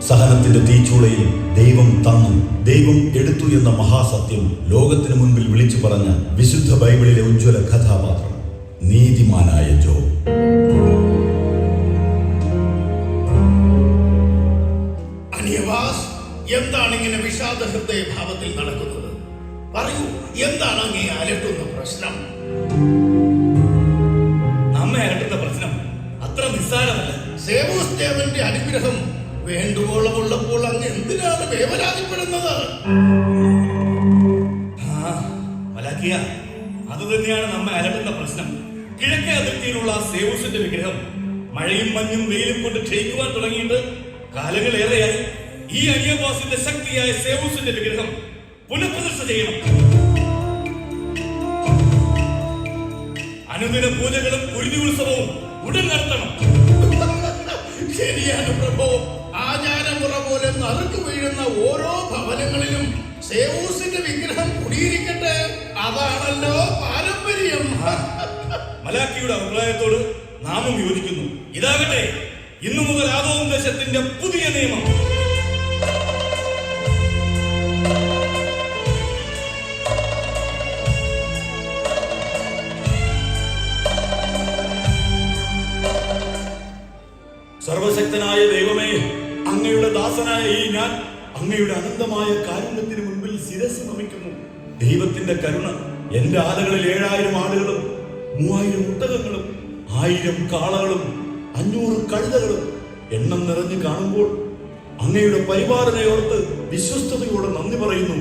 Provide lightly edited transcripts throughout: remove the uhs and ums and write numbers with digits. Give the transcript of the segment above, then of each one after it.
സഹനത്തിന്റെ തീച്ചൂളയിൽ ദൈവം തന്നു, ദൈവം എടുത്തു എന്ന മഹാസത്യം ലോകത്തിനു മുൻപിൽ വിളിച്ചു പറഞ്ഞ വിശുദ്ധ ബൈബിളിലെ ഉജ്ജ്വല കഥാപാത്രം നീതിമാനായ ജോബ്. എന്താണ് ഇങ്ങനെ വിഷാദ ഹൃദയ ഭാവത്തിൽ നടക്കുന്നത്? പറയൂ, എന്താണ് അങ്ങേ അലട്ടുന്ന പ്രശ്നം? നമ്മെ അലട്ടുന്ന പ്രശ്നം അത്ര നിസ്സാരമല്ല. സേവൂസ് ദേവന്റെ അനുഗ്രഹം വേണ്ടുവോളം ഉള്ളപ്പോൾ അങ്ങ് എന്തിനാണ് വേവലാതിപ്പെടുന്നത്? മലാക്കിയ, അത് തന്നെയാണ് നമ്മെ അലട്ടുന്ന പ്രശ്നം. കിഴക്കേ അതിർത്തിയിലുള്ള സേവൂസിന്റെ വിഗ്രഹം മഴയും മഞ്ഞും വെയിലും കൊണ്ട് ക്ഷയിക്കുവാൻ തുടങ്ങിയിട്ട് കാലങ്ങളേറെയായി. ഈ അനിയവാസിന്റെ ശക്തിയായ സേവൂസിന്റെ വിഗ്രഹം പുനഃപ്രതിഷ്ഠ ചെയ്യണം. അനുദിന പൂജകളും കുരുതി ഉത്സവവും ഉടൻ നടത്തണം. ശരിയാണ് പ്രഭു. ആചാരമുറ പോലെ നറുക്ക് വീഴുന്ന ഓരോ ഭവനങ്ങളിലും സേവൂസിന്റെ വിഗ്രഹം കുടിയിരിക്കട്ടെ. അതാണല്ലോ പാരമ്പര്യം. മലാക്കിയുടെ അഭിപ്രായത്തോട് നാമും യോജിക്കുന്നു. ഇതാകട്ടെ ഇന്നു മുതൽ ആദോം ദേശത്തിന്റെ പുതിയ നിയമം. സർവശക്തനായ ദൈവമേ, അങ്ങയുടെ ദാസനായ ഈ ഞാൻ അങ്ങയുടെ അനന്തമായ കാരുണ്യത്തിന് മുൻപിൽ ശിരസ് നമിക്കുന്നു. ദൈവത്തിന്റെ കരുണ എന്റെ ആലകളിൽ 7000 ആടുകളും 3000 ഒട്ടകങ്ങളും 1000 കാളകളും 500 കഴുതകളും എണ്ണം നിറഞ്ഞു കാണുമ്പോൾ അങ്ങയുടെ പരിപാലനയോർത്ത് വിശ്വസ്തയോടെ നന്ദി പറയുന്നു.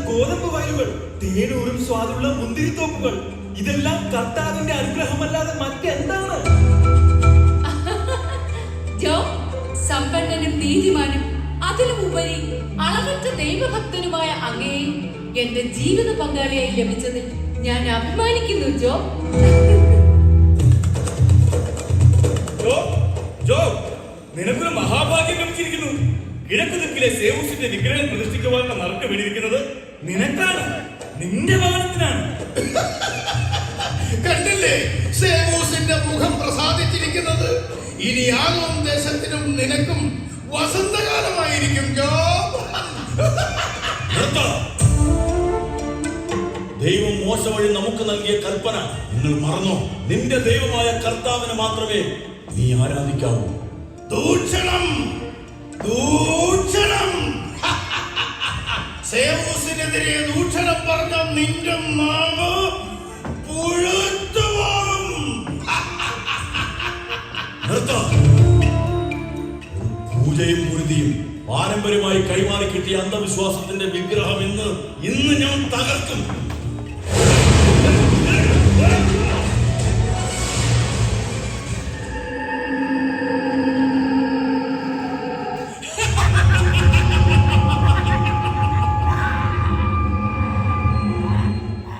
ഗോതമ്പ് വയലുകൾ, തേനൂരും സ്വാദുള്ള മുന്തിരിത്തോപ്പുകൾ, ഇതെല്ലാം കർത്താവിന്റെ അനുഗ്രഹമല്ലാതെ മറ്റെന്താണ്? സമ്പന്നനും നീതിമാനും അതിലുമുപരി അളവറ്റ ദൈവഭക്തനുമായ അങ്ങയെ എന്റെ ജീവിത പങ്കാളിയായി ലഭിച്ചതിൽ ഞാൻ അഭിമാനിക്കുന്നു. നിനക്കൊരു മഹാഭാഗ്യം ലഭിച്ചിരിക്കുന്നു. കിഴക്ക് ദിക്കിലെ സേവൂസിന്റെ വിഗ്രഹം പ്രതിഷ്ഠിക്കുവാനുള്ള നറുക്ക് വീണിരിക്കുന്നത് നിനക്കാണ്, നിന്റെ ഭവനത്തിനാണ്. കണ്ടില്ലേ സേവൂസിന്റെ മുഖം പ്രസാദിച്ചിരിക്കുന്നത്? ഇനി ആദോം ദേശത്തിനും നിനക്കും വസന്തകാലമായിരിക്കും. ദൈവം മോശ വഴി നമുക്ക് നൽകിയ കൽപ്പന നിങ്ങൾ മറന്നോ? നിന്റെ ദൈവമായ കർത്താവിനെ മാത്രമേ നീ ആരാധിക്കാവൂ. ദൂഷണം, ദൂഷണം. സേവൂസിനെതിരെ ദൂഷണം പറഞ്ഞ നിന്റെ നാവ് പുഴുത്തുപോകും. പൂജയും കുരുതിയും പാരമ്പര്യമായി കൈമാറി കിട്ടിയ അന്ധവിശ്വാസത്തിന്റെ വിഗ്രഹം ഇന്ന് ഞാൻ തകർക്കും.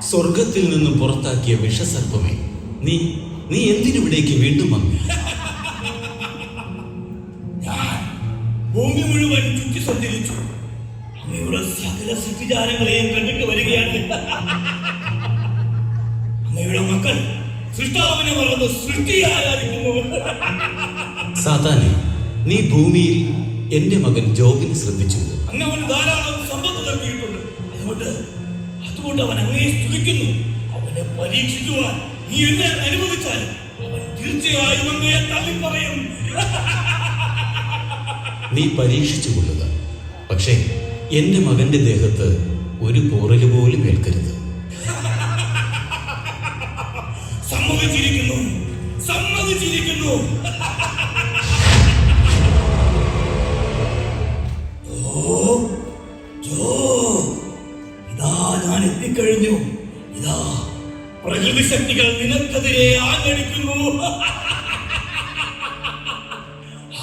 സ്വർഗത്തിൽ നിന്ന് പുറത്താക്കിയ വിഷസർപ്പമേ, നീ എന്തിനിവിടേക്ക് വീണ്ടും വന്നു? ഞാൻ ഭൂമി മുഴുവൻ ചുറ്റി സഞ്ചരിച്ചു. അങ്ങയുടെ സകല സൃഷ്ടിജാലങ്ങളെയും കണ്ടിട്ട് വരികയാണ്. അങ്ങയുടെ മക്കൾ സൃഷ്ടാവിനെ മറന്ന് സൃഷ്ടിയെ ആരാധിക്കുന്നു. സാത്താനെ, നീ ഭൂമിയിൽ എന്റെ മകൻ ജോബിനെ ശ്രദ്ധിച്ചു. അങ്ങ് അവന് ധാരാളം സമ്പത്ത് നൽകിയിട്ടുണ്ട്. അതുകൊണ്ട് അവൻ അങ്ങയെ സ്തുതിക്കുന്നു. അവനെ പരീക്ഷിക്കുവാൻ നീ എന്നെ അനുവദിച്ചാൽ അവൻ തീർച്ചയായും അങ്ങയെ തള്ളിപ്പറയും. നീ പരീക്ഷിച്ചു കൊള്ളുക, പക്ഷേ എന്റെ മകന്റെ ദേഹത്ത് ഒരു പോറല് പോലും ഏൽക്കരുത്. സമ്മതിച്ചിരിക്കുന്നു, സമ്മതിച്ചിരിക്കുന്നു. ഞാൻ എത്തിക്കഴിഞ്ഞു. ഇതാ പ്രകൃതി ശക്തികൾ നിനക്കെതിരെ ആഞ്ഞടിക്കുന്നു.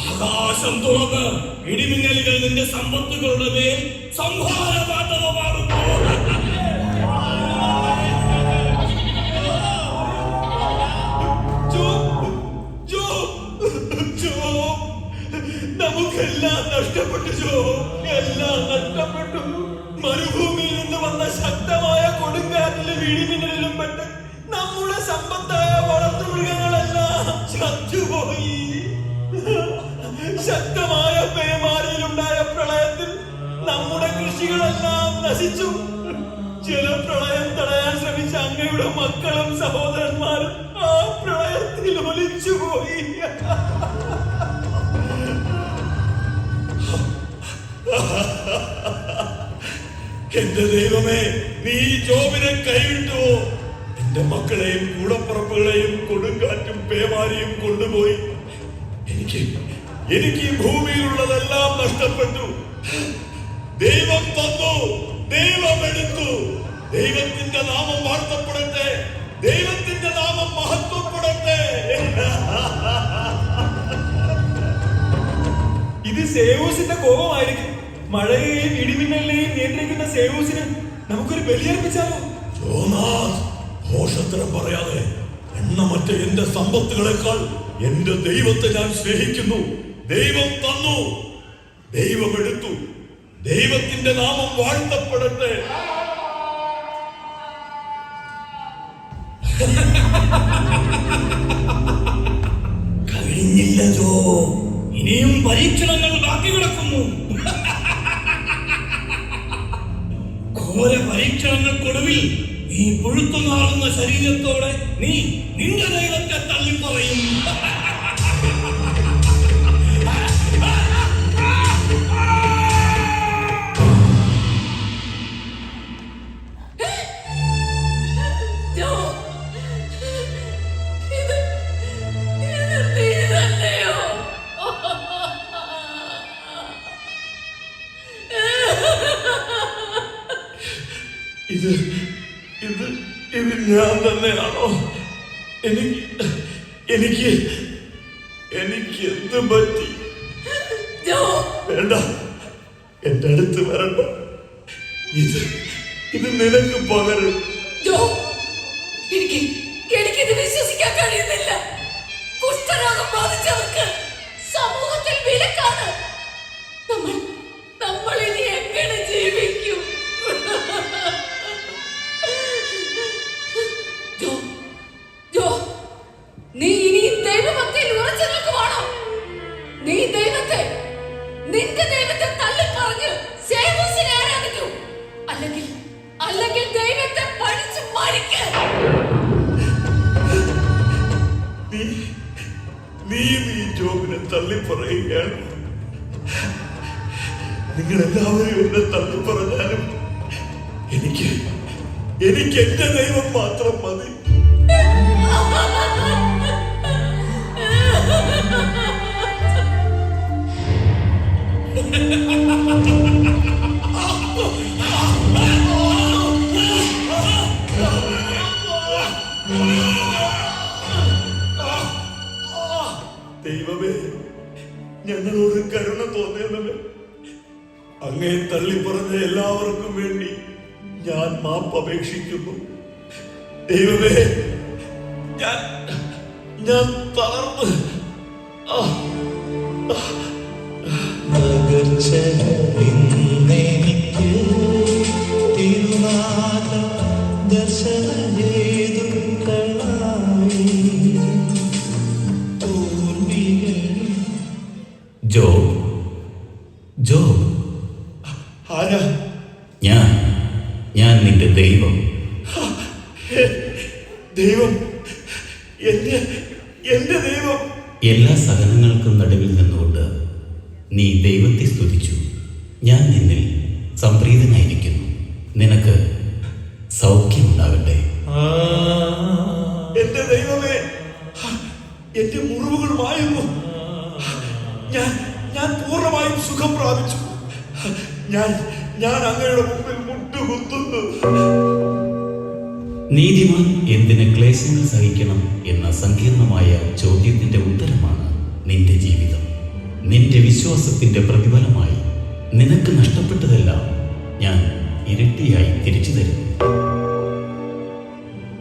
ആകാശം തുറന്ന് ഇടിമിന്നലുകൾ നിന്റെ സമ്പത്തുകളുടെ മേൽ സംഹാരപാഠമാകുന്നു. നമുക്കെല്ലാം നഷ്ടപ്പെട്ടു. എല്ലാം നഷ്ടപ്പെട്ടു. മരുഭൂമിയിൽ നിന്ന് വന്ന ശക്തമായ ഇടിമിന്നലിലും പെട്ട് നമ്മുടെ സമ്പത്തായ വളർത്തുമൃഗങ്ങളെല്ലാം ചത്തുപോയി. ശക്തമായ പേമാരിയിലുണ്ടായ പ്രളയത്തിൽ നമ്മുടെ കൃഷികളെല്ലാം നശിച്ചു. ജലപ്രളയം തടയാൻ ശ്രമിച്ച അങ്ങയുടെ മക്കളും സഹോദരന്മാരും ആ പ്രളയത്തിൽ ഒലിച്ചുപോയി. എന്റെ ദൈവമേ, നീ ജോബിനെ കൈവിട്ടുവോ? എന്റെ മക്കളെയും കൂടപ്പുറപ്പുകളെയും കൊടുങ്കാറ്റും പേമാരിയും കൊണ്ടുപോയി. എനിക്ക് ഈ ഭൂമിയിലുള്ളതെല്ലാം നഷ്ടപ്പെട്ടു. ദൈവം തന്നു, ദൈവം എടുത്തു. ദൈവത്തിന്റെ നാമം വാഴ്ത്തപ്പെടട്ടെ, ദൈവത്തിന്റെ നാമം മഹത്വപ്പെടട്ടെ. ഇത് സേവൂസിന്റെ കോപമായിരിക്കും. മഴയെയും ഇടിമിന്നലിനെയും നിയന്ത്രിക്കുന്ന സേവൂസിന് നമുക്കൊരു ബലിയർപ്പിച്ചാലോ? ജോനാസ്, ഘോഷത്തരം പറയാതെ എണ്ണമറ്റ എന്റെ സമ്പത്തുകളെക്കാൾ എന്റെ ദൈവത്തെ ഞാൻ സ്നേഹിക്കുന്നു. ദൈവം തന്നു, ദൈവം എടുത്തു. ദൈവത്തിന്റെ നാമം വാഴ്ത്തപ്പെടട്ടെ. കഴിഞ്ഞില്ല ജോ, ഇനിയും പരീക്ഷണങ്ങൾ ബാക്കി കിടക്കുന്നു. ഘോര പരീക്ഷണങ്ങൾക്കൊടുവിൽ നീ പുഴുത്തുനാളുന്ന ശരീരത്തോടെ നീ നിന്റെ ദൈവത്തെ തള്ളിപ്പറയും. ജോ, ഇത് നീ തന്നെയോ? ഇത് ഇത് ഇത് ഞാൻ തന്നെയാണോ? എനിക്ക് എന്ത് പറ്റി? ജോ, വേണ്ട, എന്റെ അടുത്ത് വരണ്ട. ഇത് നിനക്ക് പകരം. ജോ, എനിക്കിത് വിശ്വസിക്കാൻ കഴിയുന്നില്ല. കുഷ്ഠരോഗം ബാധിച്ചവർക്ക് സമൂഹത്തിൽ വിലക്കാണ്. നമ്മൾ ഇനി എങ്ങനെ ജീവിക്കും? ജോ, നീ ഇനിയും ദൈവഭക്തിയിൽ ഉറച്ചു നിൽക്കുവാണോ? നീ നിന്റെ ദൈവത്തെ തള്ളിപ്പറഞ്ഞ് സേവൂസിനെ ആരാധിക്കൂ. അല്ലെങ്കിൽ ദൈവത്തെ പഠിച്ചു മരിക്ക്. നീ ജോബിനെ തള്ളിപ്പറയുകയാണ്. നിങ്ങളെല്ലാവരും എന്നെ തള്ളിപ്പറഞ്ഞാലും എനിക്ക് എന്റെ ദൈവം മാത്രം മതി. ദൈവമേ, ഞങ്ങളോട് കരുണ തോന്നിയവേ, അങ്ങേ തള്ളിപ്പറഞ്ഞ എല്ലാവർക്കും വേണ്ടി ഞാൻ മാപ്പ് അപേക്ഷിക്കുന്നു. ദൈവമേ, ഞാൻ തളർന്ന് ജോ, ആരാ? ഞാൻ നിന്റെ ദൈവം. ദൈവം? എന്റെ ദൈവം? എല്ലാ സഹനങ്ങൾക്കും നടുവിൽ നിന്നുകൊണ്ട് നീ ദൈവത്തെ സ്തുതിച്ചു. ഞാൻ നിന്നിൽ സംപ്രീതനായിരിക്കുന്നു. നിനക്ക് സൗഖ്യമുണ്ടാകട്ടെ. എന്റെ ദൈവമേ, എന്റെ മുറിവുകൾ മായുന്നു. ഞാൻ പൂർണ്ണമായും സുഖം പ്രാപിച്ചു. ഞാൻ അങ്ങയുടെ മുമ്പിൽ മുട്ടുകുത്തുന്നു. നീതിമാൻ എന്തിന് ക്ലേശങ്ങൾ സഹിക്കണം എന്ന സങ്കീർണമായ ചോദ്യത്തിന്റെ ഉത്തരമാണ് നിന്റെ ജീവിതം. നിന്റെ വിശ്വാസത്തിന്റെ പ്രതിഫലമായി നിനക്ക് നഷ്ടപ്പെട്ടതെല്ലാം ഞാൻ ഇരട്ടിയായി തിരിച്ചു തരുന്നു.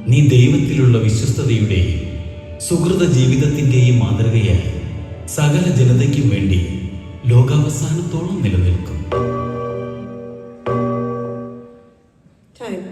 നീ ദൈവത്തിലുള്ള വിശ്വസ്തതയുടെയും സുഹൃത ജീവിതത്തിന്റെയും മാതൃകയായി സകല ജനതയ്ക്കും വേണ്ടി ലോകാവസാനത്തോളം നിലനിൽക്കും. Time.